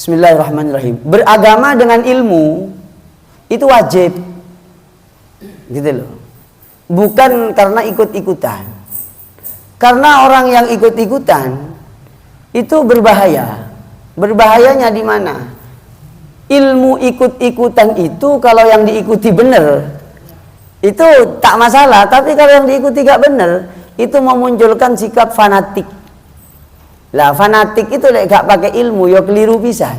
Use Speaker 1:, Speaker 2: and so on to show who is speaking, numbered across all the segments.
Speaker 1: Bismillahirrahmanirrahim. Beragama dengan ilmu itu wajib, gitu loh. Bukan karena ikut-ikutan. Karena orang yang ikut-ikutan itu berbahaya. Berbahayanya di mana? Ilmu ikut-ikutan itu kalau yang diikuti benar itu tak masalah, tapi kalau yang diikuti gak benar itu memunculkan sikap fanatik. Lah fanatik itu lek gak pakai ilmu ya keliru pisan.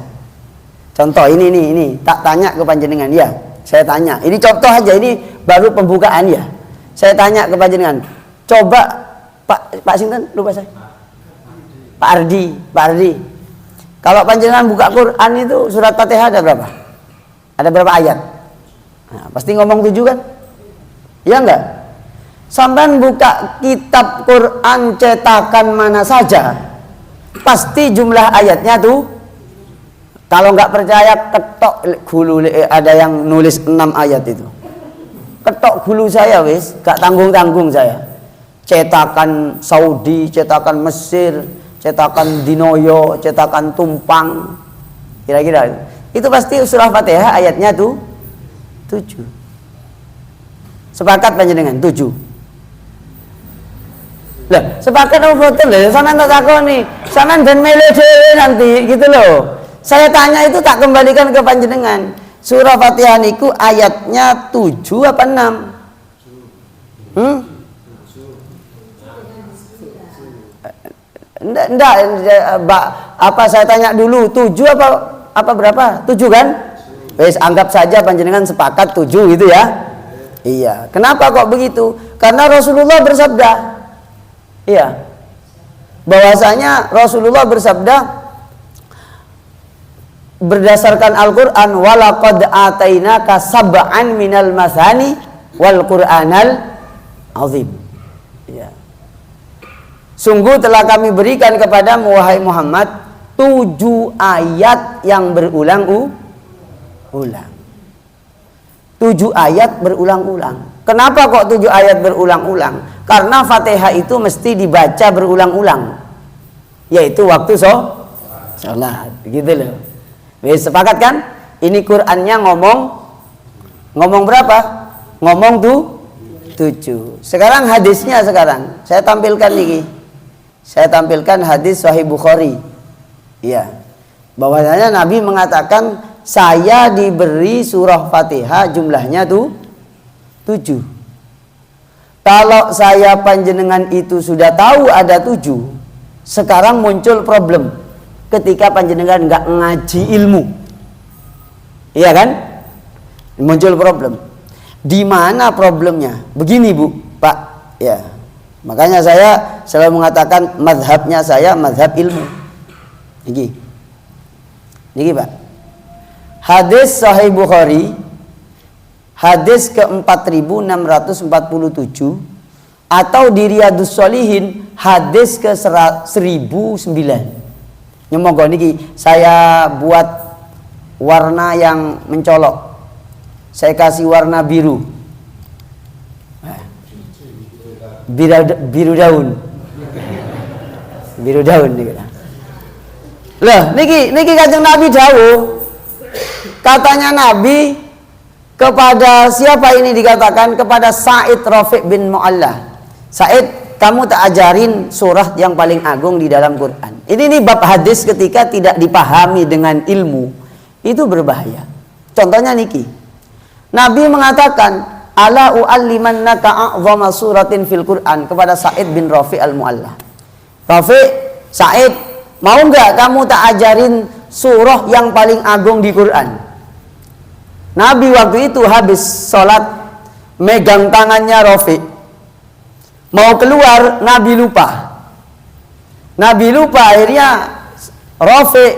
Speaker 1: Contoh ini tak tanya ke panjenengan ya. Saya tanya, ini contoh aja, ini baru pembukaan ya. Saya tanya ke panjenengan. Coba Pak Sinten lupa saya. Pak Ardi. Kalau panjenengan buka Quran itu surat Fatihah ada berapa? Ada berapa ayat? Nah, pasti ngomong 7 kan? Ya enggak? Sampai buka kitab Quran cetakan mana saja, pasti jumlah ayatnya tuh, kalau nggak percaya ketok gulu, ada yang nulis 6 ayat itu, ketok gulu saya wis, gak tanggung-tanggung saya. Cetakan Saudi, cetakan Mesir, cetakan Dinoyo, cetakan Tumpang, kira-kira itu pasti surah Fatihah ayatnya tuh 7. Sepakat panjenengan 7? Lah, sepakat apa boten lho? Sampeyan tak takoni, sampeyan ben mele dhewe nanti gitu loh. Saya tanya itu tak kembalikan ke panjenengan. Surah Fatihah niku ayatnya 7 apa 6? Enggak, apa saya tanya dulu 7 apa berapa? 7 kan? Wes anggap saja panjenengan sepakat 7 gitu ya. Iya. Kenapa kok begitu? Karena Rasulullah bersabda, iya, bahwasanya Rasulullah bersabda berdasarkan Al-Quran, walaqad atainaka sab'an minal masani wal Qur'anal azim. Ya. Sungguh telah kami berikan kepadamu wahai Muhammad 7 ayat yang berulang-ulang. 7 ayat berulang-ulang. Kenapa kok 7 ayat berulang-ulang? Karena Fatihah itu mesti dibaca berulang-ulang, yaitu waktu sholat, gitu loh. Wis sepakat kan? Ini Qur'annya ngomong berapa? Ngomong tuh 7. Sekarang hadisnya sekarang saya tampilkan nih. Saya tampilkan hadis Sahih Bukhari. Iya. Bahwasanya Nabi mengatakan, saya diberi surah Fatihah jumlahnya tuh 7. Kalau saya panjenengan itu sudah tahu ada 7, sekarang muncul problem ketika panjenengan nggak ngaji ilmu, iya kan? Muncul problem. Di mana problemnya? Begini Bu, Pak, ya. Makanya saya selalu mengatakan mazhabnya saya mazhab ilmu. Niki Pak. Hadis Sahih Bukhari, hadis ke-4647, atau di Riyadhus Shalihin hadis ke-1009. Nyemoga niki saya buat warna yang mencolok. Saya kasih warna biru. Biru daun. Biru daun niki. Loh, niki Kanjeng Nabi dawuh. Katanya Nabi kepada siapa ini dikatakan? Kepada Sa'id Rafiq bin Mu'allah. Sa'id, kamu tak ajarin surah yang paling agung di dalam Quran. Ini bab hadis ketika tidak dipahami dengan ilmu, itu berbahaya. Contohnya niki. Nabi mengatakan, ala u'allimannaka a'zama suratin fil Quran, kepada Sa'id bin Rafiq al-Mu'allah. Rafiq, Sa'id, mau enggak kamu tak ajarin surah yang paling agung di Quran? Nabi waktu itu habis sholat, megang tangannya Rafiq, mau keluar, Nabi lupa, akhirnya Rafiq,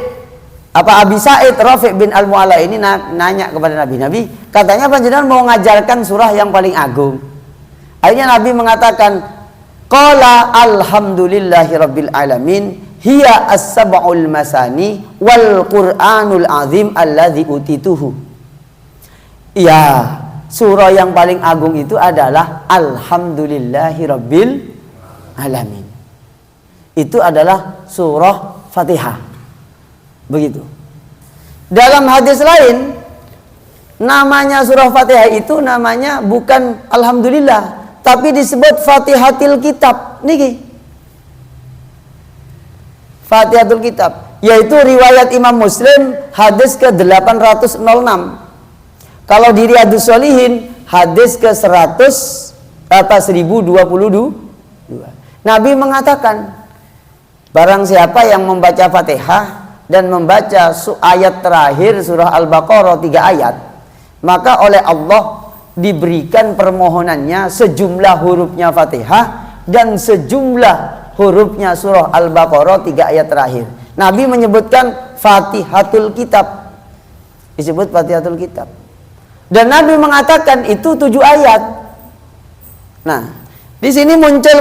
Speaker 1: Abi Sa'id Rafiq bin Al-Mu'alla ini nanya kepada Nabi, katanya panjenengan mau ngajarkan surah yang paling agung. Akhirnya Nabi mengatakan, qala alhamdulillahi rabbil alamin, hiya as-sab'ul masani wal Qur'anul azim alladzi utituhu. Ya, surah yang paling agung itu adalah alhamdulillahi rabbil alamin. Itu adalah surah Fatihah. Begitu. Dalam hadis lain, namanya surah Fatihah itu namanya bukan Alhamdulillah, tapi disebut Fatihatul Kitab. Niki. Fatihatul Kitab, yaitu riwayat Imam Muslim hadis ke 806. Kalau di Riyadhus Shalihin hadis ke 1022. Nabi mengatakan, barang siapa yang membaca Fatihah dan membaca ayat terakhir surah Al-Baqarah 3 ayat, maka oleh Allah diberikan permohonannya sejumlah hurufnya Fatihah dan sejumlah hurufnya surah Al-Baqarah 3 ayat terakhir. Nabi menyebutkan Fatihatul Kitab, disebut Fatihatul Kitab. Dan Nabi mengatakan itu 7 ayat. Nah, di sini muncul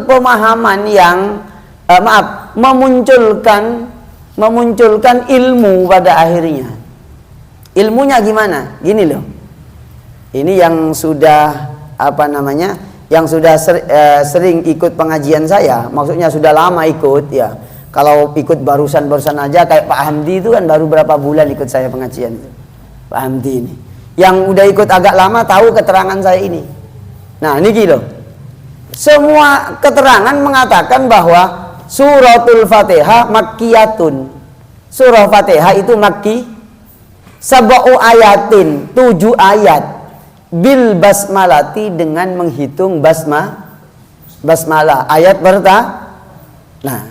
Speaker 1: pemahaman yang memunculkan ilmu pada akhirnya. Ilmunya gimana? Gini loh. Ini yang sudah yang sudah sering ikut pengajian saya, maksudnya sudah lama ikut ya. Kalau ikut barusan aja kayak Pak Hamdi itu kan baru berapa bulan ikut saya pengajian itu. Pak Hamdi ini. Yang udah ikut agak lama tahu keterangan saya ini. Nah, ini gitu. Semua keterangan mengatakan bahwa suratul Fatihah makkiyatun. Surah Fatihah itu makki. Sab'u ayatin, 7 ayat. Bil basmalati, dengan menghitung basmalah. Ayat pertama. Nah,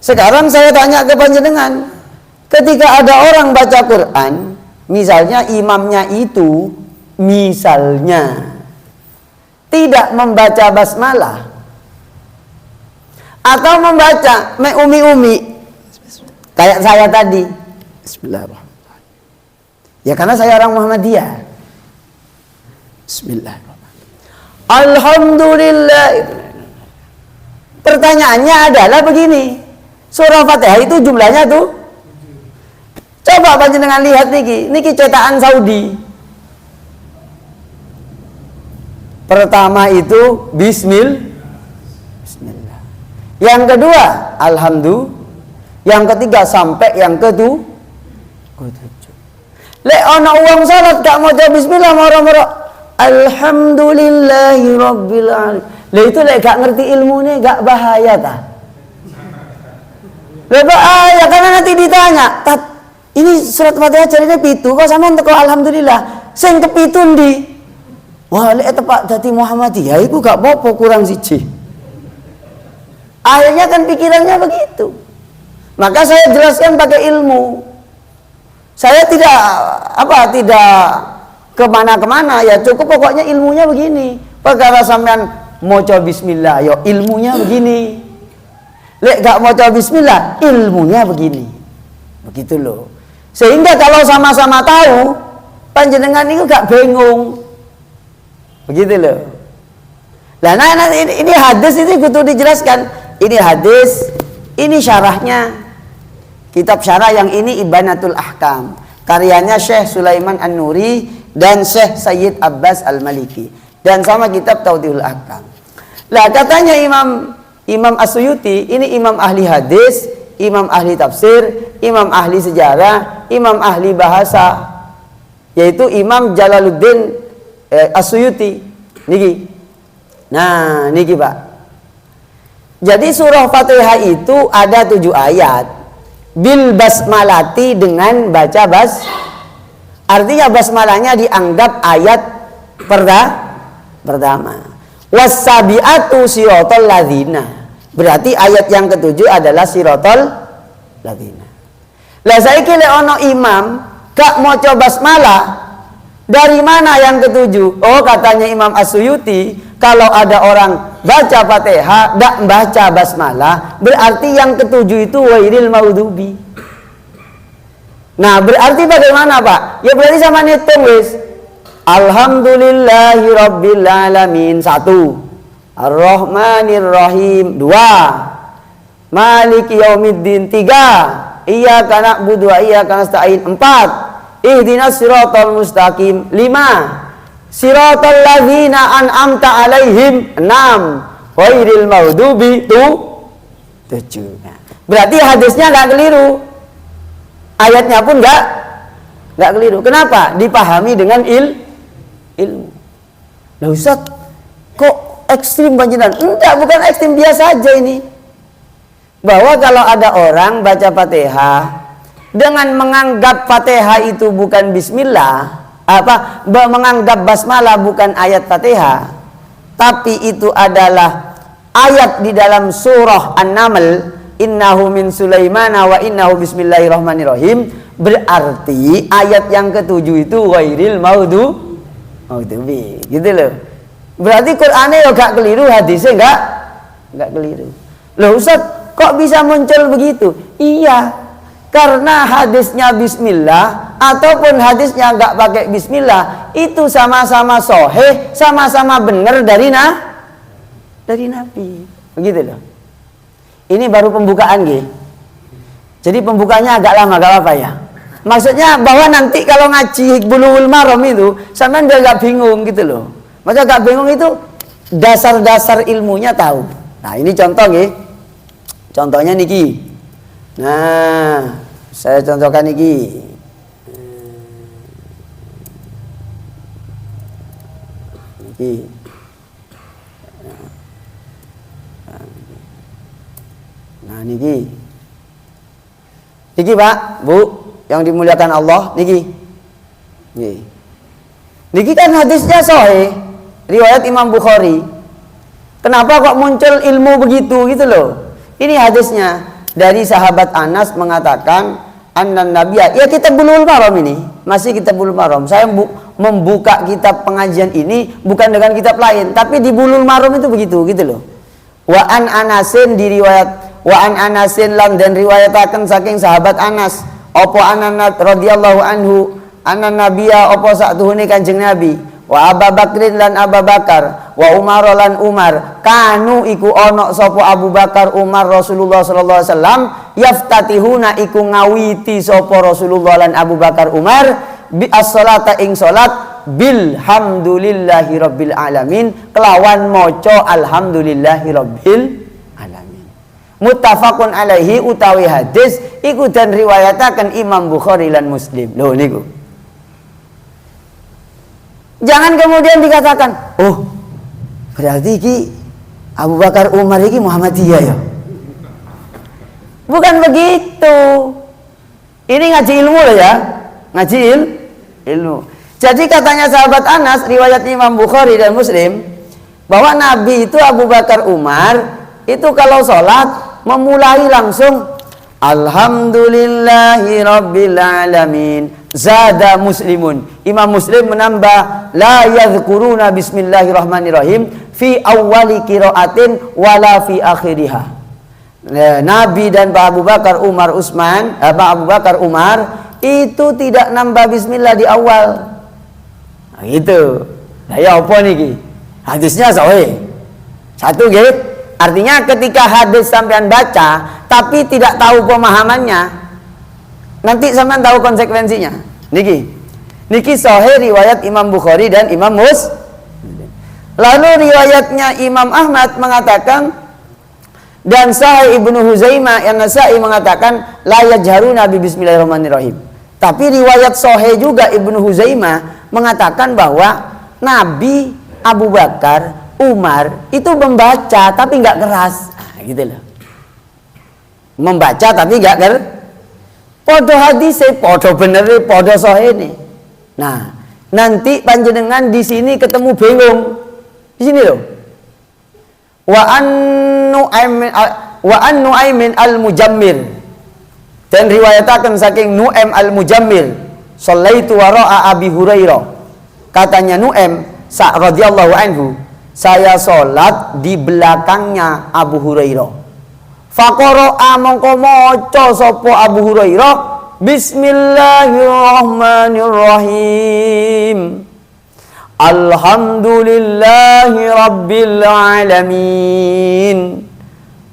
Speaker 1: sekarang saya tanya ke panjenengan, ketika ada orang baca Quran, misalnya imamnya itu misalnya tidak membaca basmalah atau membaca umi-umi kayak saya tadi, Bismillahirrahmanirrahim. Ya karena saya orang Muhammadiyah. Bismillahirrahmanirrahim. Alhamdulillah. Pertanyaannya adalah begini, surah Fatihah itu jumlahnya tuh, coba panjenengan lihat niki cetakan Saudi. Pertama itu Bismillah. Yang kedua Alhamdulillah. Yang ketiga sampai yang ketujuh. Lek ana wong salat gak maca bismillah moro-moro alhamdulillahirabbil alamin. Lah itu lek gak ngerti ilmune gak bahaya ta? Lah bahaya karena nanti ditanya, "Tat, ini surat Fatihah jarine 7 kok sampean teko alhamdulillah. Sing kepitu ndi?" Wah, lek tepak dadi Muhammadiyah iku gak apa-apa kurang siji. Akhirnya kan pikirannya begitu. Maka saya jelaskan pakai ilmu. Saya tidak kemana-kemana ya, cukup pokoknya ilmunya begini. Perkara sampean maca bismillah, ya ilmunya begini. Lek gak maca bismillah, ilmunya begini. Begitu loh. Sehingga kalau sama-sama tahu, panjenengan itu gak bingung. Begitu loh. Nah, ini hadis ini kudu dijelaskan. Ini hadis, ini syarahnya. Kitab syarah yang ini Ibanatul Ahkam, karyanya Syekh Sulaiman An-Nuri dan Syekh Sayyid Abbas Al-Maliki, dan sama kitab Tawdihul Ahkam. Lah katanya Imam As-Suyuti, ini imam ahli hadis, imam ahli tafsir, imam ahli sejarah, imam ahli bahasa, yaitu Imam Jalaluddin As-Suyuti. Niki. Nah, niki Pak. Jadi surah Fatihah itu ada 7 ayat. Bil basmalati, dengan baca artinya basmalahnya dianggap ayat pertama. Wasabiatu siratal ladzina, berarti ayat yang ke-7 adalah siratal ladzina. Lah saiki lek ana imam gak maca basmalah, dari mana yang ke-7? Oh, katanya Imam As-Suyuti, kalau ada orang baca Fatihah gak baca basmalah, berarti yang ke-7 itu wairil maudhubi. Nah, berarti bagaimana, Pak? Ya berarti sama ngitung wis. Alhamdulillahirabbil alamin 1, Ar-Rahmanir Rahim 2, Maliki Yaumiddin 3, Iyyaka na'budu wa iyyaka nasta'in 4, Ihdinas siratal mustaqim 5, Siratal ladzina an'amta alaihim 6, Ghairil maghdubi 7. Berarti hadisnya enggak keliru. ayatnya pun nggak keliru. Kenapa? Dipahami dengan ilmu. Lah Ustaz, kok ekstrim panjenengan? Enggak, bukan ekstrim, biasa aja ini. Bahwa kalau ada orang baca Fatihah dengan menganggap Fatihah itu bukan bismillah, menganggap basmalah bukan ayat Fatihah, tapi itu adalah ayat di dalam surah An-Naml, innahu min Sulaimana wa innahu bismillahirrahmanirrahim, berarti ayat yang ketujuh itu ghairil maghdubi, gitu loh. Berarti Qur'annya ya gak keliru, hadisnya gak keliru. Loh Ustaz, kok bisa muncul begitu? Iya, karena hadisnya bismillah ataupun hadisnya nggak pakai bismillah itu sama-sama sahih, sama-sama benar dari Nabi. Begitu loh. Ini baru pembukaan gitu. Jadi pembukanya agak lama, gak apa-apa ya. Maksudnya bahwa nanti kalau ngaji Bulughul Maram itu sampean dia nggak bingung gitu loh. Maksudnya nggak bingung itu dasar-dasar ilmunya tahu. Nah ini contoh gitu. Contohnya niki. Nah, saya contohkan niki. Niki. Nah, niki. Niki Pak, Bu, yang dimuliakan Allah, niki. Niki kan hadisnya sahih, riwayat Imam Bukhari. Kenapa kok muncul ilmu begitu gitu loh? Ini hadisnya dari sahabat Anas mengatakan annan nabiyya, ya kitab Bulughul Maram ini, masih kitab Bulughul Maram. Saya membuka kitab pengajian ini bukan dengan kitab lain, tapi di Bulughul Maram itu begitu gitu loh. Wa an Anasin lan dan riwayataken saking sahabat Anas, apa ananat radhiyallahu anhu anan nabiyya apa sakduhune Kanjeng Nabi, wa Abu Bakrin lan Abu Bakar, wa Umar lan Umar, kanu iku ono sapa Abu Bakar Umar Rasulullah sallallahu alaihi wasallam, yaftatihuna iku ngawiti sapa Rasulullah lan Abu Bakar Umar bi as-salata ing salat bil hamdulillahi rabbil alamin, kelawan maca alhamdulillahi rabbil alamin. Muttafaqun alaihi utawi hadis iku dan riwayataken Imam Bukhari lan Muslim. Lho niku. Jangan kemudian dikatakan, oh berarti ki Abu Bakar Umar ini Muhammadiyah ya. Bukan begitu. Ini ngaji ilmu loh ya. Ngaji ilmu. Jadi katanya sahabat Anas, riwayat Imam Bukhari dan Muslim, bahwa Nabi itu Abu Bakar Umar itu kalau sholat memulai langsung alhamdulillahi rabbil alamin. Zada Muslimun, Imam Muslim menambah la yadhkuruna bismillahirrahmanirrahim fi awwali qiraatin wala fi akhiriha. Nabi dan Pak Abu Bakar Umar itu tidak nambah bismillah di awal. Nah, gitu. Nah, ya apa niki? Hadisnya sahih. Satu gitu. Artinya ketika hadis sampean baca tapi tidak tahu pemahamannya, nanti sampean tahu konsekuensinya. Niki sahih riwayat Imam Bukhari dan Imam Muslim. Lalu riwayatnya Imam Ahmad mengatakan dan sahih Ibnu Huzaimah yang Nasa'i mengatakan la yajharuna bi bismillahirrahmanirrahim. Tapi riwayat sahih juga Ibnu Huzaimah mengatakan bahwa Nabi, Abu Bakar, Umar itu membaca tapi nggak keras. Nah, gitu loh. Membaca tapi nggak keras. Podo hadise, podo bener, podo sahih. Nah, nanti panjenengan di sini ketemu bingung. Di sini loh. Wa an Nu'aimin al-Mujammir. Dan riwayatakan saking Nu'aim al-Mujammir, shallaitu wara'a Abi Hurairah. Katanya Nu'aim radhiyallahu anhu, saya sholat di belakangnya Abu Hurairah. Faqara'a mongko maca sapa Abu Hurairah bismillahirrahmanirrahim. Alhamdulillahi rabbil alamin.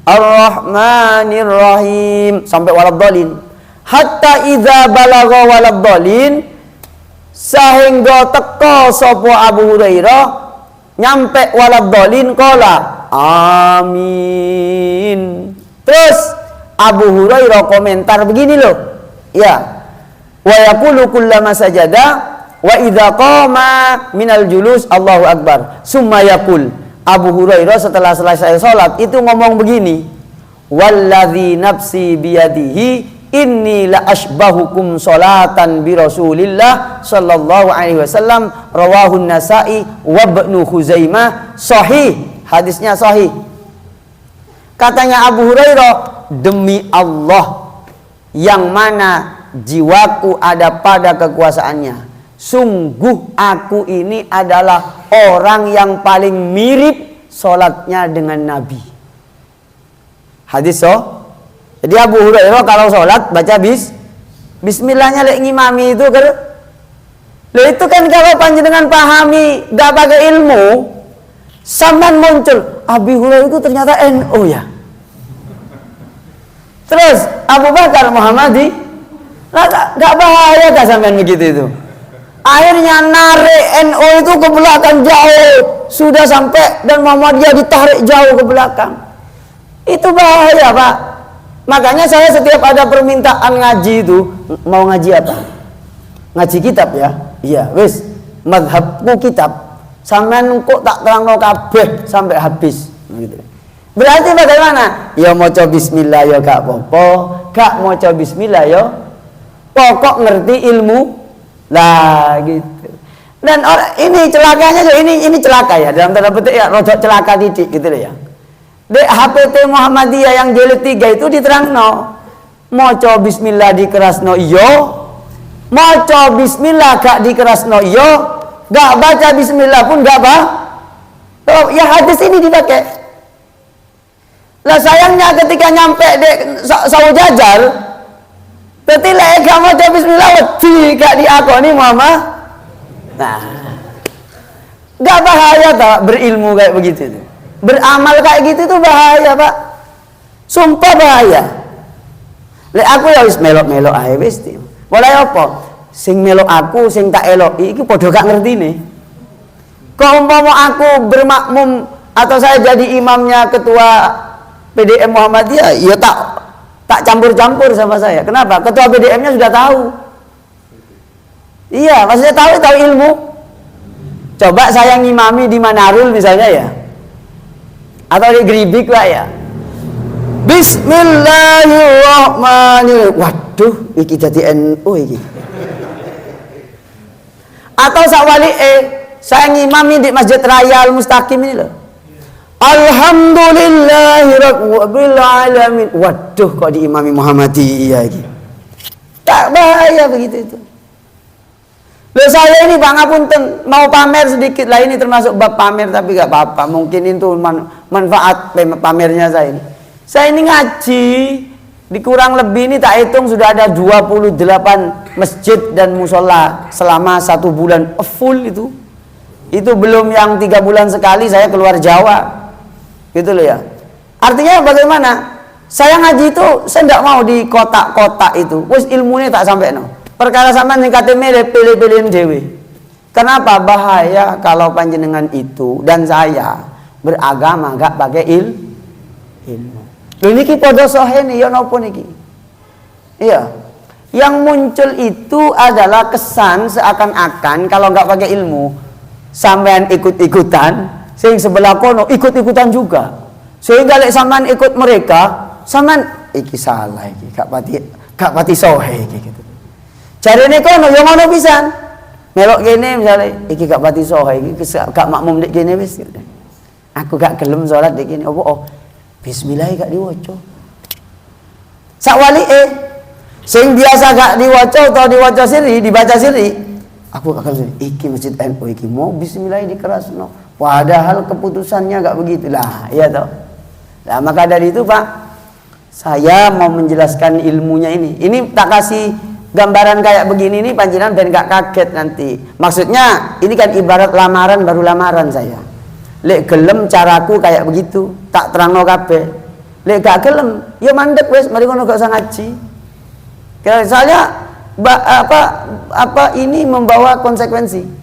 Speaker 1: Ar-Rahmanir-Rahim sampai waladhdallin. Hatta idza balagha waladhdallin, sehingga teka sapa Abu Hurairah nyampe waladhdallin qala amin. Terus Abu Hurairah komentar begini loh. Ya, wa yaqulu kullama sajada wa idza qama minal julus Allahu akbar summa yaqul. Abu Hurairah setelah selesai sholat itu ngomong begini, walladzi nafsi biyadihi inni la ashbahukum sholatan bi Rasulillah sallallahu alaihi wasallam, rawahu Nasa'i wa Ibnu Khuzaimah, sahih, hadisnya sahih. Katanya Abu Hurairah, demi Allah yang mana jiwaku ada pada kekuasaannya, sungguh aku ini adalah orang yang paling mirip sholatnya dengan Nabi. Hadis so. Jadi Abu Hurairah kalau sholat baca bismillahnya lek ngimami itu kan. Itu kan kalau panjenengan pahami gak pakai ilmu, sampean muncul Abu Hurairah itu ternyata NU ya. Terus Abu Bakar Muhammadi, gak bahaya gak sampean begitu itu? Akhirnya narik NU itu ke belakang jauh, sudah sampai dan Muhammadiyah ditarik jauh ke belakang. Itu bahaya, Pak. Makanya saya setiap ada permintaan ngaji itu, mau ngaji apa? Ngaji kitab ya. Iya, wis, mazhabku kitab. Sampean kok tak terangno kabeh sampai habis gitu. Berarti bagaimana? Ya maca bismillah ya gak apa-apa, gak maca bismillah ya pokok ngerti ilmu lah gitu. Dan orang ini celakanya ini celaka ya, dalam tanda petik ya, rodok celaka titik gitu loh ya. Dek HPT Muhammadiyah yang jilid 3 itu diterangno maca bismillah dikerasno iya, maca bismillah gak dikerasno iya, gak baca bismillah pun gak apa. Oh, ya hadis ini dipakai. Lah sayangnya ketika nyampe di Sawu Jajar, berarti lek gak maca bismillah wedi gak diakoni Muhammad. Nah, gak bahaya tak berilmu kayak begitu tuh. Beramal kayak gitu tuh bahaya, Pak. Sumpah bahaya. Lek aku ya wis melok-melok ae wis. Mulai apa? Sing melok aku, sing tak elok iki padha gak ngertine. Kok umpama aku bermakmum atau saya jadi imamnya ketua PDM Muhammadiyah, ya tak campur-campur sama saya. Kenapa? Ketua PDM-nya sudah tahu. Iya, maksudnya tahu ilmu. Coba saya ngimami di Manarul misalnya ya, atau di Gribik lah ya. Bismillahirrahmanirrahim. Waduh, iki jadi NU iki. Atau sakwali saya ngimami di Masjid Raya Al Mustaqim ini loh. Alhamdulillahirabbil alamin. Waduh, kok diimami Muhammadiyah iki. Tak bahaya begitu itu. Loh saya ini Bang Apunten mau pamer sedikit lah, ini termasuk bab pamer tapi gak apa-apa. Mungkin itu manfaat pamernya saya ini. Saya ini ngaji di kurang lebih ini tak hitung sudah ada 28 masjid dan musola selama 1 bulan full itu. Itu belum yang 3 bulan sekali saya keluar Jawa. Gitu loh ya. Artinya bagaimana? Saya ngaji itu saya tidak mau di kotak-kotak itu. Wis ilmunya tak sampai no. Perkara sama ning KTM pilih-pilihin dewe. Kenapa bahaya kalau panjenengan itu dan saya beragama gak pakai ilmu. Lho niki padha sahih ya napa niki? Iya. Yang muncul itu adalah kesan seakan-akan kalau gak pakai ilmu sampean ikut-ikutan, sing sebelah kono ikut-ikutan juga. Sehingga lek sampean ikut mereka, sampean iki salah iki, gak pati sahih iki gitu. Jarene kono yo ngono pisan. Melok kene misale iki gak pati sahih iki gak makmum nek kene wis. Aku gak gelem salat nek kene. Oh, bismillah gak diwaca. Sakwali sing biasa gak diwaca atau diwaca siri, dibaca siri. Aku gak gelem iki masjid NU iki mau bismillah dikerasno. Padahal keputusannya gak begitulah, iya toh. Nah, maka dari itu Pak, saya mau menjelaskan ilmunya ini. Ini tak kasih gambaran kayak begini nih panjenengan ben gak kaget nanti. Maksudnya ini kan ibarat lamaran baru lamaran saya. Lek gelem caraku kayak begitu, tak terangno kabeh. Lek gak gelem, ya mandek wis, mari ngono gak usah ngaji. Soalnya ini membawa konsekuensi.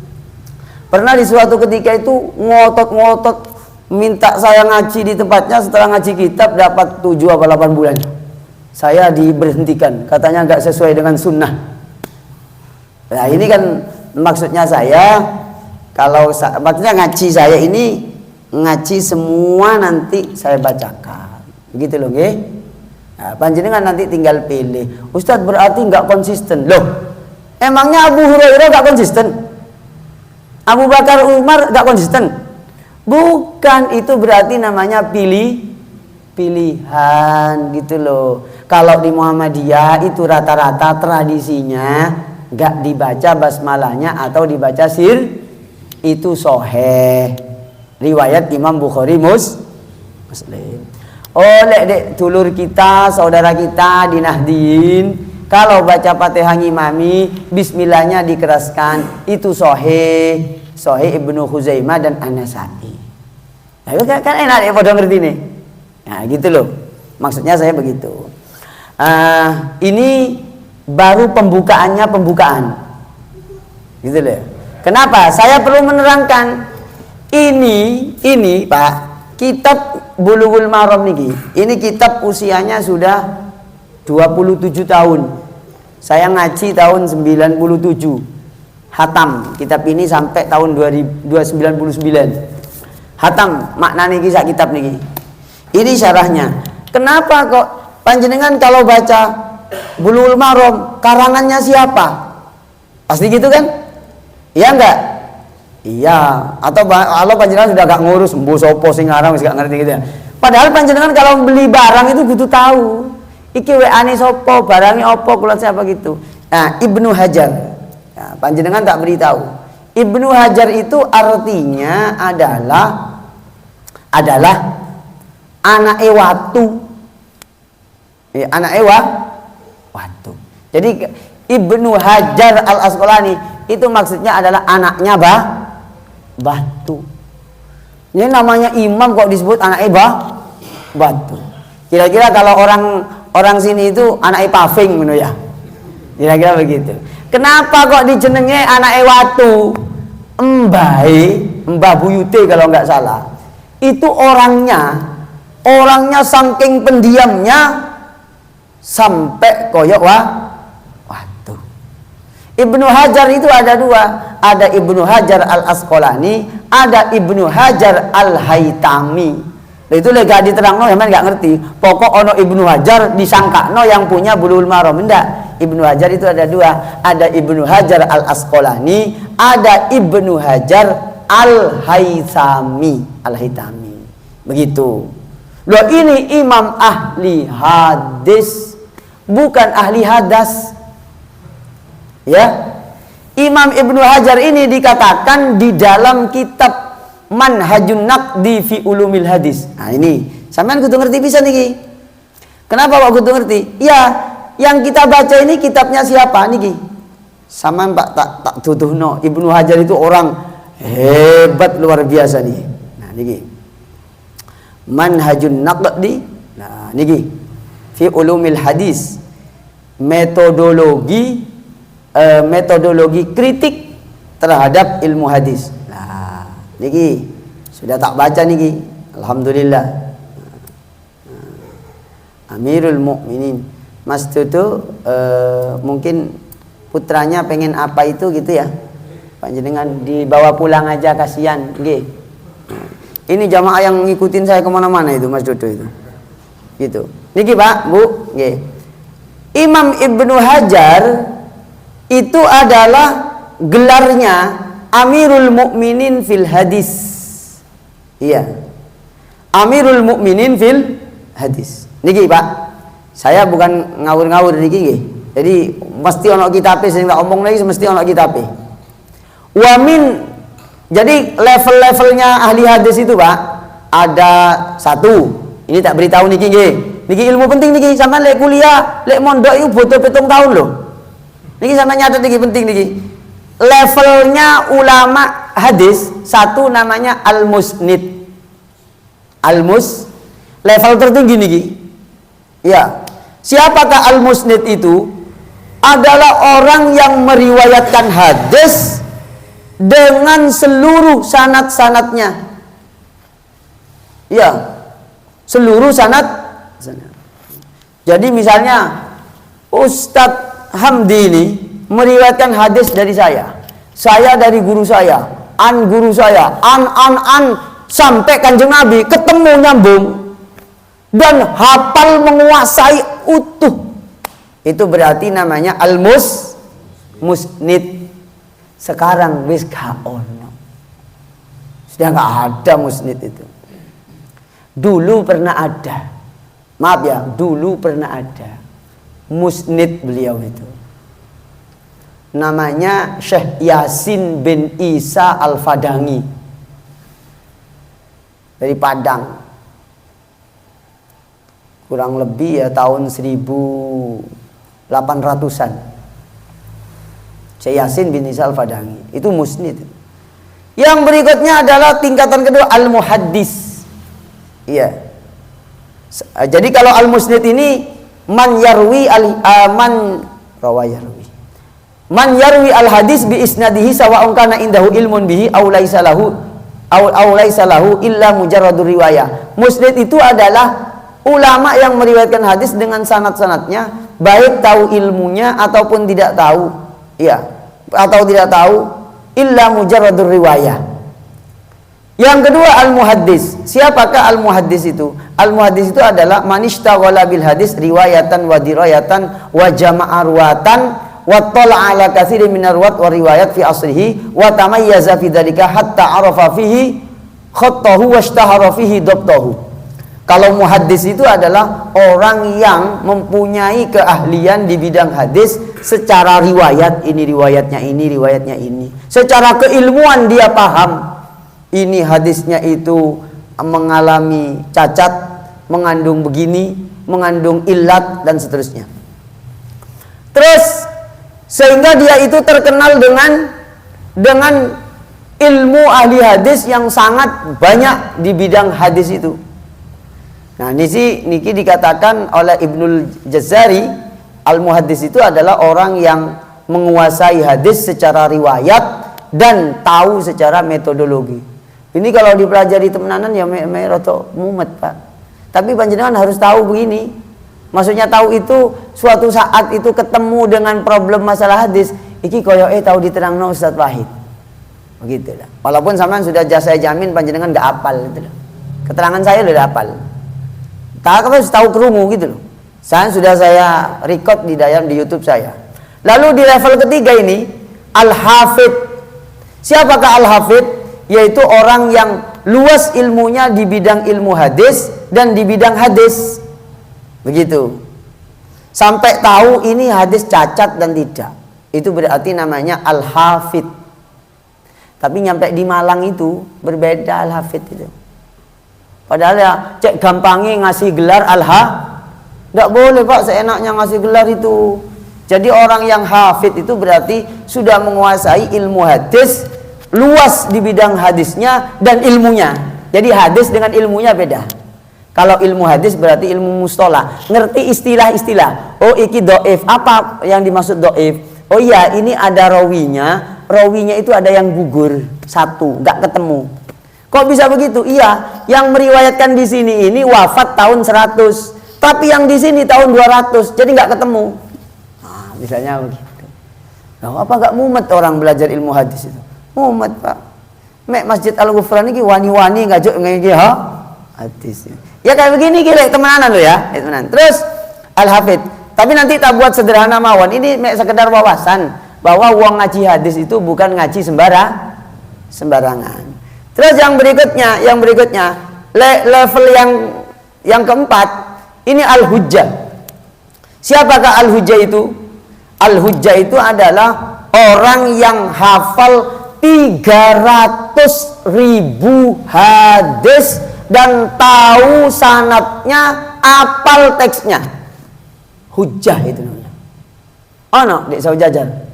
Speaker 1: Pernah di suatu ketika itu ngotot-ngotot minta saya ngaji di tempatnya, setelah ngaji kitab dapat 7 apa 8 bulan. Saya diberhentikan, katanya nggak sesuai dengan sunnah. Nah ini kan maksudnya saya, kalau maksudnya ngaji saya ini ngaji semua nanti saya bacakan, begitu loh, nggih. Nah, panjenengan nanti tinggal pilih. Ustadz berarti nggak konsisten loh. Emangnya Abu Hurairah nggak konsisten? Abu Bakar Umar nggak konsisten? Bukan, itu berarti namanya pilihan gitu loh. Kalau di Muhammadiyah itu rata-rata tradisinya nggak dibaca basmalahnya atau dibaca sir, itu sahih. Riwayat Imam Bukhari Muslim. Oleh dek dulur kita, saudara kita di Nahdien, kalau baca Fatihah ngimami, bismillahnya dikeraskan, itu sahih. Sahih Ibnu Khuzaimah dan An-Nasa'i. Nah, kan enak ya pada ngerti nih. Nah, gitu loh. Maksudnya saya begitu. Ini baru pembukaan. Gitu loh. Kenapa? Saya perlu menerangkan. Ini Pak, kitab Bulughul Maram niki. Ini kitab usianya sudah 27 tahun. Saya ngaji tahun 97. Hatam kitab ini sampai tahun 299. Hatam maknanya kisah kitab niki. Ini syarahnya. Kenapa kok panjenengan kalau baca Bulughul Maram karangannya siapa? Pasti gitu kan? Iya enggak? Iya. Atau kalau panjenengan sudah gak ngurus mbo sapa sing ngarang wis gak ngerti gitu ya. Padahal panjenengan kalau beli barang itu kudu tahu. Iki WA-ne sapa, barangnya apa, kula siapa gitu. Nah, Ibnu Hajar. Nah, panjenengan tak beritahu. Ibnu Hajar itu artinya adalah anak watu. Ya, anak watu. Jadi Ibnu Hajar Al-Asqalani itu maksudnya adalah anaknya batu. Ini namanya imam kok disebut anak batu. Kira-kira kalau orang sini itu anak paving menurut ya. Kira-kira begitu. Kenapa kok dijenenge anak watu? Mbah Buyute kalau nggak salah. Itu orangnya saking pendiamnya sampai koyok watu. Ibnu Hajar itu ada dua, ada Ibnu Hajar Al-Asqalani, ada Ibnu Hajar Al-Haytami. Itu lega diterangno sampean nggak ngerti. Pokok ono Ibnu Hajar disangkakno yang punya Bulughul Maram. Enggak. Ibnu Hajar itu ada dua, ada Ibnu Hajar Al-Asqalani, ada Ibnu Hajar Al-Haytami. Begitu. Loh, ini imam ahli hadis, bukan ahli hadas. Ya. Imam Ibnu Hajar ini dikatakan di dalam kitab Manhajun Naqdi fi Ulumil Hadis. Nah ini, sampean kudu ngerti bisa niki. Kenapa kok kudu ngerti? Ya, yang kita baca ini kitabnya siapa niki? Sampean Pak tak tuduhno. Ibnu Hajar itu orang hebat luar biasa nih. Nah niki. Manhajun Naqdi. Nah niki. Fi Ulumil Hadis. Metodologi kritik terhadap ilmu hadis. Niki sudah tak baca niki, alhamdulillah. Amirul Mukminin Mas Tutu, mungkin putranya pengen apa itu gitu ya, panjenengan dibawa pulang aja kasihan, nggih. Ini jamaah yang ngikutin saya kemana-mana itu Mas Tutu itu, gitu. Niki Pak, Bu, nggih. Imam Ibnu Hajar itu adalah gelarnya Amirul Mukminin fil Hadis. Iya. Amirul Mukminin fil Hadis. Niki Pak, saya bukan ngawur-ngawur niki nggih. Jadi mesti ono kitabe sing tak omong lagi mesti ono kitabe. Jadi level-levelnya ahli hadis itu Pak, ada satu. Ini tak beritahu niki nggih. Niki ilmu penting niki, sampean lek kuliah, lek mondok itu butuh 7 tahun loh. Niki sampean nyatet niki penting niki. Levelnya ulama hadis satu namanya al-musnid. Level tertinggi niki. Ya. Siapakah al-musnid itu? Adalah orang yang meriwayatkan hadis dengan seluruh sanad-sanadnya. Ya. Seluruh sanad. Jadi misalnya Ustadz Hamdi ini meriwayatkan hadis dari saya dari guru saya, an guru saya, an sampai Kanjeng Nabi ketemu nyambung dan hafal menguasai utuh. Itu berarti namanya musnid. Sekarang wis gak ono. Sudah gak ada musnid itu. Dulu pernah ada. Maaf ya, dulu pernah ada musnid beliau itu. Namanya Syekh Yasin bin Isa Al-Fadangi dari Padang. Kurang lebih ya tahun 1800-an. Syekh Yasin bin Isa Al-Fadangi itu musnid. Yang berikutnya adalah tingkatan kedua al-muhaddis. Iya. Jadi kalau al-musnid ini man yarwi al-hadis bi isnadihi sawa'un kana indahu ilmun bihi aw laisa lahu illa mujarradur riwayah. Musnid itu adalah ulama yang meriwayatkan hadis dengan sanad-sanadnya, baik tahu ilmunya ataupun tidak tahu. Iya, atau tidak tahu illa mujarradur riwayah. Yang kedua al-muhaddis. Siapakah al-muhaddis itu? Al-muhaddis itu adalah manishtaghala bil hadis riwayatan wa dirayatan wa jama'a ruwatan wa tala'a ala katsirin minar ruwat wa riwayat fi asrihi wa tamayyaza fi dzalika hatta arafa fihi khattahu wa ishtahara fihi dabtahu. Kalau muhaddis itu adalah orang yang mempunyai keahlian di bidang hadis secara riwayat, ini riwayatnya ini. Secara keilmuan dia paham. Ini hadisnya itu mengalami cacat, mengandung begini, mengandung illat dan seterusnya. Terus sehingga dia itu terkenal dengan ilmu ahli hadis yang sangat banyak di bidang hadis itu. Nah, niki dikatakan oleh Ibnul Jazari, al-muhaddis itu adalah orang yang menguasai hadis secara riwayat dan tahu secara metodologi. Ini kalau dipelajari temenanan ya roto mumet, Pak. Tapi panjenengan harus tahu begini. Maksudnya tahu itu suatu saat itu ketemu dengan problem masalah hadis, iki koyo tahu diterangno Ustaz Wahid. Begitu lah. Walaupun sampean sudah saya jamin panjenengan enggak hafal gitu loh. Keterangan saya udah hafal. Tak harus tahu kerungu gitu loh. Sudah saya record di YouTube saya. Lalu di level ketiga ini al-hafid. Siapakah al-hafid? Yaitu orang yang luas ilmunya di bidang ilmu hadis dan di bidang hadis. Begitu. Sampai tahu ini hadis cacat dan tidak. Itu berarti namanya al-hafid. Tapi nyampe di Malang itu berbeda al-hafid itu. Padahal ya cek gampangnya ngasih gelar Nggak boleh, Pak, seenaknya ngasih gelar itu. Jadi orang yang hafid itu berarti sudah menguasai ilmu hadis, luas di bidang hadisnya dan ilmunya. Jadi hadis dengan ilmunya beda. Kalau ilmu hadis berarti ilmu mustolah, ngerti istilah-istilah. Oh, iki doif, apa yang dimaksud doif? Oh iya, ini ada rawinya itu ada yang gugur satu, nggak ketemu. Kok bisa begitu? Iya, yang meriwayatkan di sini ini wafat tahun 100, tapi yang di sini tahun 200, jadi nggak ketemu. Nah, misalnya begitu. Nah, apa nggak mumet orang belajar ilmu hadis itu? Mumet, Pak. Mek Masjid Al-Ghufran ini wani-wani ngajuk ngene hadis. Ya kayak begini kira temenanan lo ya, temenan. Terus al-hafid. Tapi nanti tak buat sederhana mawon. Ini mek sekedar wawasan bahwa wong ngaji hadis itu bukan ngaji sembarangan. Terus yang berikutnya level yang keempat ini al-hujjah. Siapakah al-hujjah itu? Al-hujjah itu adalah orang yang hafal 300.000 hadis dan tahu sanadnya, apal teksnya. Hujjah itu namanya. Ono Dek Saujajar.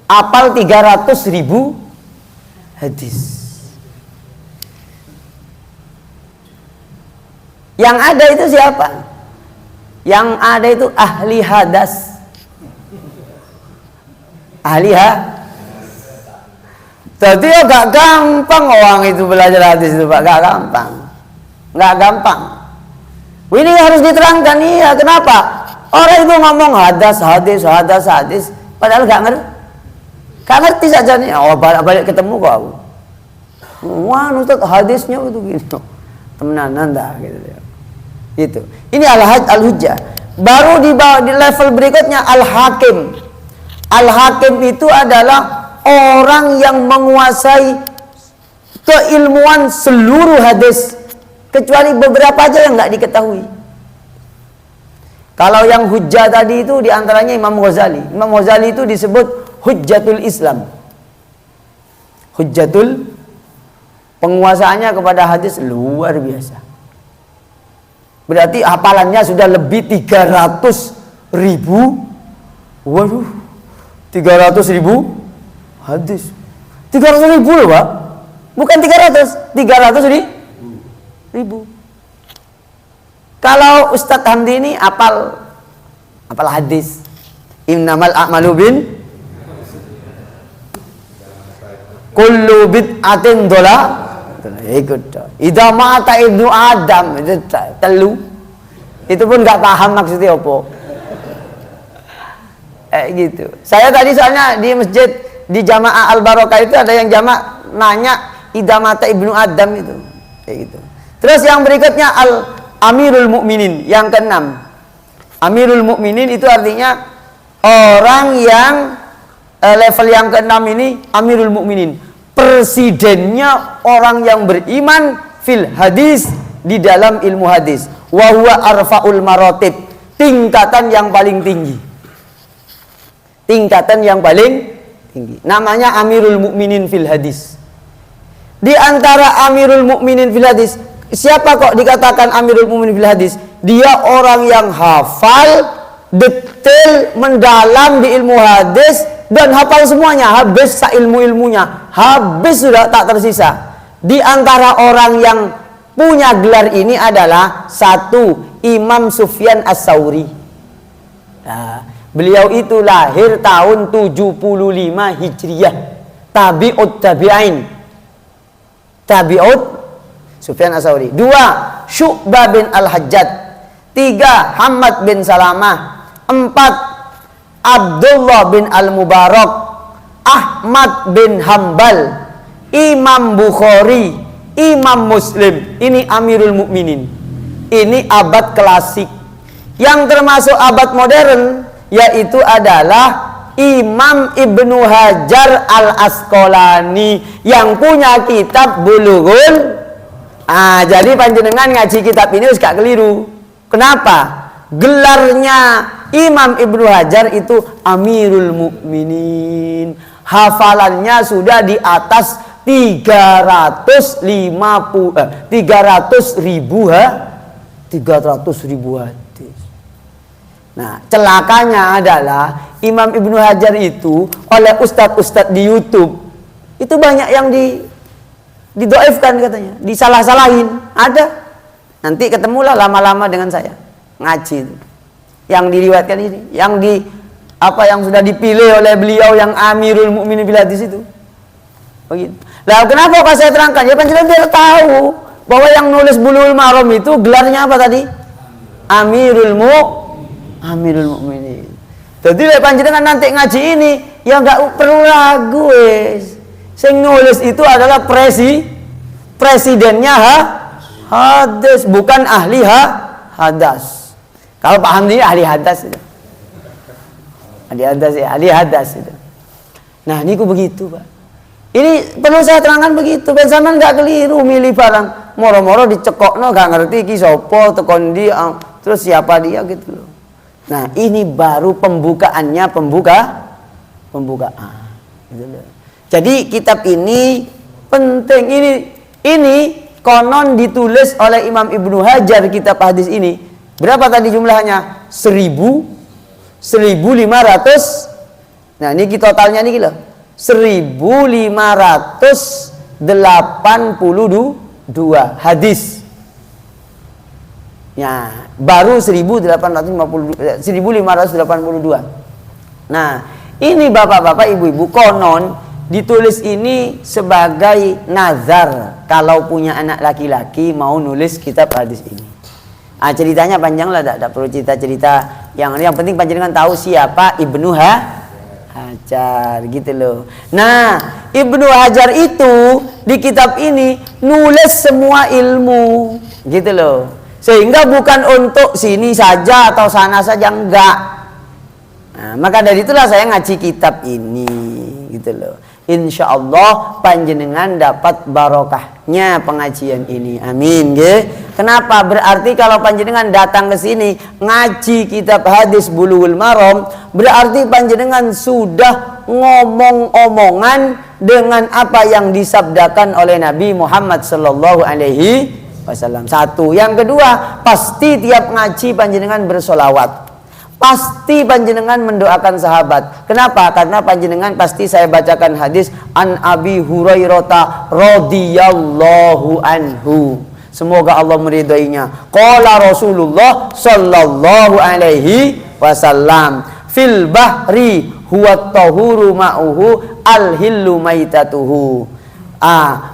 Speaker 1: Apal 300.000 hadis. Yang ada itu siapa? Yang ada itu ahli hadas. Jadi ya gak gampang orang itu belajar hadis itu, Pak. Gak gampang. Ini harus diterangkan. Iya, kenapa? Orang itu ngomong hadas, hadis, padahal gak ngerti saja nih. Oh, balik ketemu kok aku. Wah, Ustaz, hadisnya itu gini. Temenanan dah gitu. Gitu. Ini al-hujjah. Baru di level berikutnya al-hakim. Al-hakim itu adalah orang yang menguasai keilmuan seluruh hadis, kecuali beberapa aja yang nggak diketahui. Kalau yang hujjah tadi itu diantaranya Imam Ghazali. Imam Ghazali itu disebut hujjatul Islam. Hujjatul, penguasaannya kepada hadis luar biasa. Berarti hafalannya sudah lebih 300.000. Waduh, 300.000 hadis. 300.000 loh, Pak. Bukan 300.000. Kalau Ustadz Hamdi ini apal hadis. Innamal a'malu bin kullu bid'atin dola. Ikut. Idza mata ibnu Adam itu telu. Itu pun nggak paham maksudnya apa. Gitu. Saya tadi soalnya di masjid di Jamaah Al Barokah itu ada yang jamaah nanya idza mata ibnu Adam itu. Kayak gitu. Terus yang berikutnya Amirul Mukminin yang keenam. Amirul Mukminin itu artinya orang yang level yang keenam ini Amirul Mukminin. Presidennya orang yang beriman fil hadis, di dalam ilmu hadis. Wa huwa arfaul maratib, tingkatan yang paling tinggi. Tingkatan yang paling tinggi. Namanya Amirul Mukminin fil hadis. Di antara Amirul Mukminin fil hadis, siapa kok dikatakan Amirul Mukminin fil hadis? Dia orang yang hafal, detail, mendalam di ilmu hadis dan hafal semuanya, habis ilmu-ilmunya, habis sudah tak tersisa. Di antara orang yang punya gelar ini adalah satu, Imam Sufyan As-Tsauri. Nah, beliau itu lahir tahun 75 Hijriah, tabi'ut tabi'in. Tabi'ut Sufyan As-Tsauri. 2, Syu'bah bin Al-Hajjaj. 3, Hamad bin Salamah. 4, Abdullah bin Al-Mubarak. Ahmad bin Hambal. Imam Bukhari, Imam Muslim. Ini Amirul Mukminin. Ini abad klasik. Yang termasuk abad modern yaitu adalah Imam Ibnu Hajar Al-Asqalani yang punya kitab Bulughul. Jadi panjenengan ngaji kitab ini harus gak keliru. Kenapa? Gelarnya Imam Ibnu Hajar itu Amirul Mukminin. Hafalannya sudah di atas 300.000 hadis. Nah, celakanya adalah Imam Ibnu Hajar itu oleh ustadz-ustadz di YouTube itu banyak yang didoifkan katanya, disalah-salahin. Ada. Nanti ketemulah lama-lama dengan saya ngaji itu. Yang diriwayatkan ini, yang sudah dipilih oleh beliau yang Amirul Mukminin bil hadis itu. Begitu. Lah kenapa Pak saya terangkan? Ya panjenengan biar tahu bahwa yang nulis Bulughul Maram itu gelarnya apa tadi? Amirul Mukminin. Jadi panjenengan nanti ngaji ini ya enggak perlu ragu wis. Sing nulis itu adalah presidennya hadis, bukan ahli hadas. Kalau Pak Hamdi ahli hadas itu. Ahli hadas itu. Nah, ini ku begitu, Pak. Ini perlu saya terangkan begitu. Ben sampean enggak keliru milih barang. Moro-moro dicekokno gak ngerti iki sapa, tekon ndi, terus siapa dia gitu loh. Nah, ini baru pembukaan. Gitu loh. Jadi kitab ini penting. Ini konon ditulis oleh Imam Ibnu Hajar kitab hadis ini. Berapa tadi jumlahnya? 1.500. Nah, ini totalnya nih loh. 1.582 hadis. Ya, baru 1.582. Nah, ini bapak-bapak, ibu-ibu, konon ditulis ini sebagai nazar kalau punya anak laki-laki mau nulis kitab hadis ini. Ceritanya panjang lah, tidak perlu cerita-cerita. Yang penting panjenengan tahu siapa Ibnu Hajar gitu loh. Nah, Ibnu Hajar itu di kitab ini nulis semua ilmu gitu loh. Sehingga bukan untuk sini saja atau sana saja, enggak. Nah, maka dari itulah saya ngaji kitab ini gitu loh. Insya Allah panjenengan dapat barokahnya pengajian ini. Amin. Kenapa? Berarti kalau panjenengan datang ke sini ngaji kitab hadis Bulughul Maram, berarti panjenengan sudah ngomong-omongan dengan apa yang disabdakan oleh Nabi Muhammad sallallahu alaihi wasallam. Satu. Yang kedua, pasti tiap ngaji panjenengan bersolawat. Pasti panjenengan mendoakan sahabat. Kenapa? Karena panjenengan pasti saya bacakan hadis an Abi Hurairah radhiyallahu anhu. Semoga Allah meridainya. Qala Rasulullah sallallahu alaihi wasallam, fil bahri huwa tahuru ma'uhu al-hillu maitatuhu.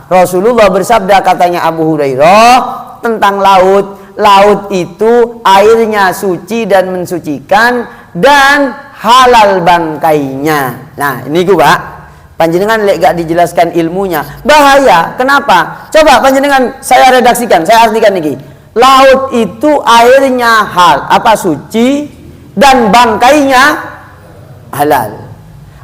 Speaker 1: Rasulullah bersabda, katanya Abu Hurairah tentang laut. Laut itu airnya suci dan mensucikan dan halal bangkainya. Nah, ini Pak. Panjenengan lek gak dijelaskan ilmunya, bahaya. Kenapa? Coba panjenengan saya redaksikan, saya artikan niki. Laut itu airnya suci dan bangkainya halal.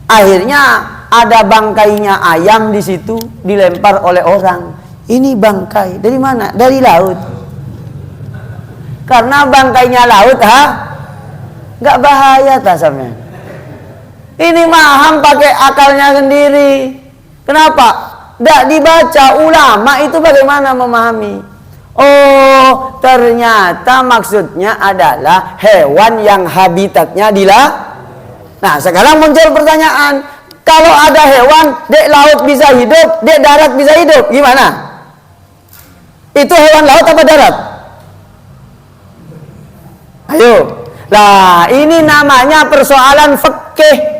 Speaker 1: Akhirnya ada bangkainya ayam di situ dilempar oleh orang. Ini bangkai dari mana? Dari laut. Karena bangkainya laut, nggak bahaya tak sampean. Ini maham pakai akalnya sendiri. Kenapa? Nggak dibaca ulama itu bagaimana memahami? Oh, ternyata maksudnya adalah hewan yang habitatnya di laut. Nah, sekarang muncul pertanyaan, kalau ada hewan di laut bisa hidup, di darat bisa hidup, gimana? Itu hewan laut apa darat? Ayo. Lah, ini namanya persoalan fikih.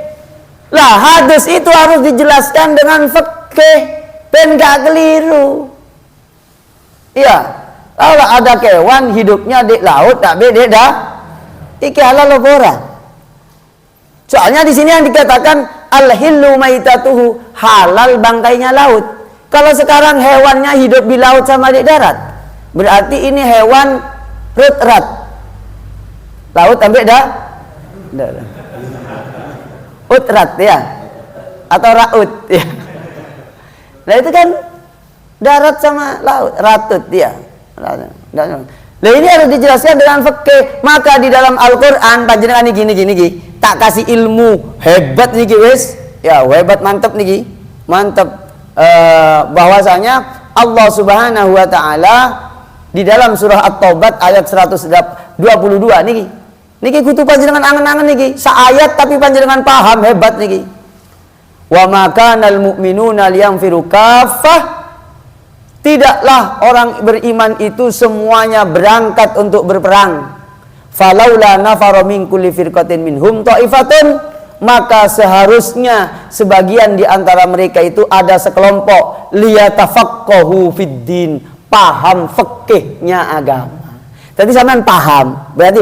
Speaker 1: Lah, hadis itu harus dijelaskan dengan fikih ben gak keliru. Iya. Kalau ada kewan hidupnya di laut, tak beda dah. Iki halal apa? Soalnya di sini yang dikatakan al-hillu maitatuhu, halal bangkainya laut. Kalau sekarang hewannya hidup di laut sama di darat, berarti ini hewan rut-rat. Laut sampai dah. Utrat ya. Atau raut ya. Nah itu kan darat sama laut, ratut ya. Nah ini harus dijelaskan dengan fikih. Maka di dalam Al-Qur'an panjenengan gini. Tak kasih ilmu hebat niki wis. Ya, hebat mantep niki. Mantep bahwasanya Allah Subhanahu wa taala di dalam surah At-Taubah ayat 122 niki. Niki kutu panjenengan angen-angen niki. Saayat tapi panjenengan paham hebat niki. Wa ma kanal mu'minuna liyanfiru kaffah. Tidaklah orang beriman itu semuanya berangkat untuk berperang. Falaula nafara min kulli firqatin minhum ta'ifatun, maka seharusnya sebagian di antara mereka itu ada sekelompok liyatafaqahu fiddin, paham fikihnya agama. Tadi sampean paham, berarti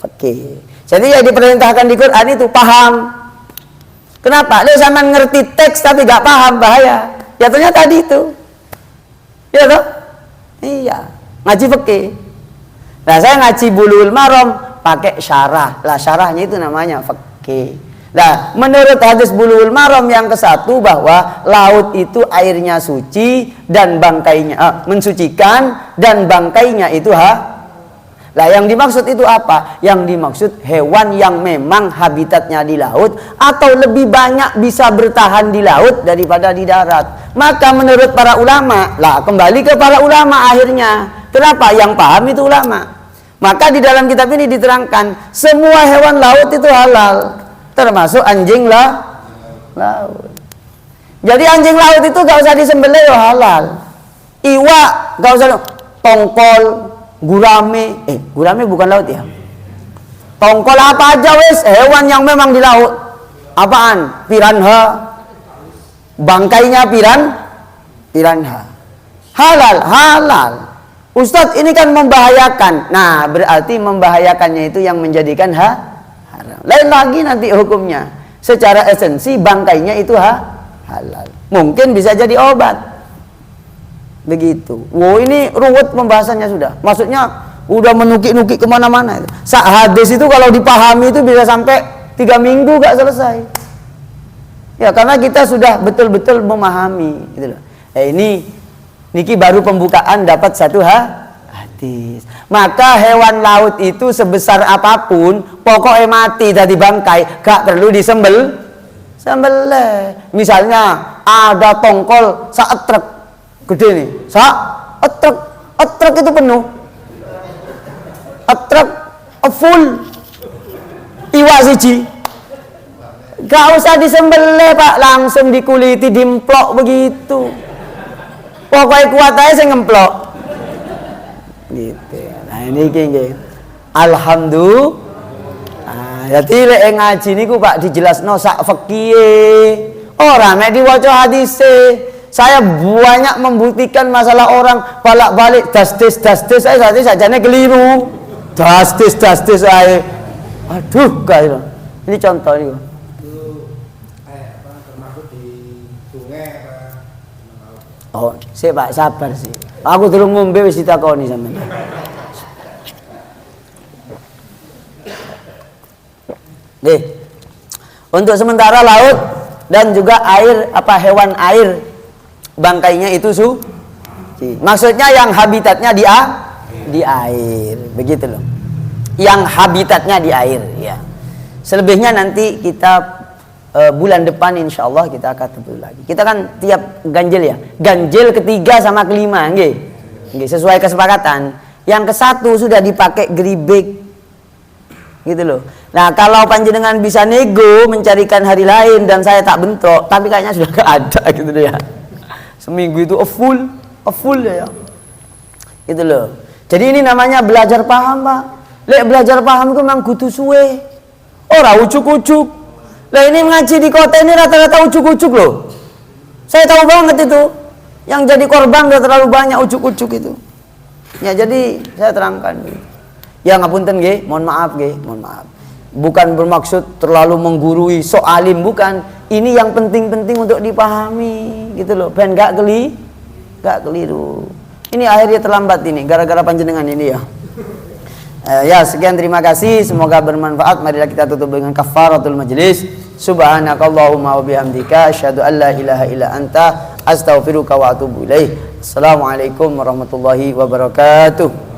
Speaker 1: fikih. Jadi yang diperintahkan di Quran itu paham. Kenapa? Dia sampean ngerti teks tapi gak paham, bahaya. Ya ternyata tadi itu. Iya toh? Iya. Ngaji fikih. Nah, saya ngaji Bulughul Maram pakai syarah. Lah syarahnya itu namanya fikih. Nah, menurut hadis Bulughul Maram yang ke-1 bahwa laut itu airnya suci dan bangkainya mensucikan dan bangkainya itu Lah yang dimaksud itu apa? Yang dimaksud hewan yang memang habitatnya di laut atau lebih banyak bisa bertahan di laut daripada di darat. Maka menurut para ulama, lah kembali ke para ulama akhirnya. Kenapa? Yang paham itu ulama. Maka di dalam kitab ini diterangkan semua hewan laut itu halal, termasuk anjing laut. Jadi anjing laut itu gak usah disembelih halal. Iwak gak usah, tongkol, gurame, gurame bukan laut ya. Tongkol apa aja wes, hewan yang memang di laut. Apaan? Piranha. Bangkainya piranha. Halal. Ustadz ini kan membahayakan. Nah, berarti membahayakannya itu yang menjadikan haram. Lain lagi nanti hukumnya. Secara esensi bangkainya itu halal. Mungkin bisa jadi obat. Begitu. Wow, ini ruwet pembahasannya sudah. Maksudnya udah menukik-nukik kemana-mana. Hadis itu kalau dipahami itu bisa sampai 3 minggu gak selesai. Ya, karena kita sudah betul-betul memahami. Gitu loh. Niki baru pembukaan dapat satu hadis. Maka hewan laut itu sebesar apapun, pokoknya mati tadi bangkai, gak perlu sembelih. Misalnya ada tongkol saetrek gede nih, etrek itu penuh, etrek full, iwak siji, gak usah disembelih Pak, langsung dikuliti, dimplok begitu. Pokoknya kuat aja saya ngemplok. Gitu. Nah ini gini. Alhamdulillah. Jadi lek ngaji niku Pak dijelasno sak fikih. Ora mek diwaca hadise. Saya banyak membuktikan masalah orang balak-balik dastis saya sajane keliru. Dastis ae. Aduh, guys. Ini contoh niku. Oh, sih Pak, sabar sih. Aku durung ngombe wis ditakoni sampean. Nih. Untuk sementara laut dan juga air hewan air bangkainya itu suci. Maksudnya yang habitatnya di air, begitu loh. Yang habitatnya di air, ya. Selebihnya nanti kita bulan depan insya Allah kita akan tebel lagi. Kita kan tiap ganjil ya, ganjil ketiga sama kelima, nggih, sesuai kesepakatan. Yang ke-1 sudah dipakai geribek, gitu loh. Nah kalau panjenengan bisa nego mencarikan hari lain dan saya tak bentrok, tapi kayaknya sudah gak ada gitu loh ya. Seminggu itu full ya, gitu loh. Jadi ini namanya belajar paham Pak. Lek belajar paham itu memang kudu suwe, ora ucuk-ucuk. Lah ini ngaji di kota ini rata-rata ucuk-ucuk loh. Saya tahu banget itu. Yang jadi korban udah terlalu banyak ucuk-ucuk itu. Ya jadi saya terangkan. Ya ngapunten nggih, mohon maaf. Bukan bermaksud terlalu menggurui soalim, bukan. Ini yang penting-penting untuk dipahami gitu loh. Ben gak keliru. Ini akhirnya terlambat ini gara-gara panjenengan ini ya. Ya sekian, terima kasih, semoga bermanfaat. Marilah kita tutup dengan kafaratul majlis. Subhanakallahumma wa bihamdika asyhadu an la ilaha illa anta astaghfiruka wa atubu ilaik. Assalamualaikum warahmatullahi wabarakatuh.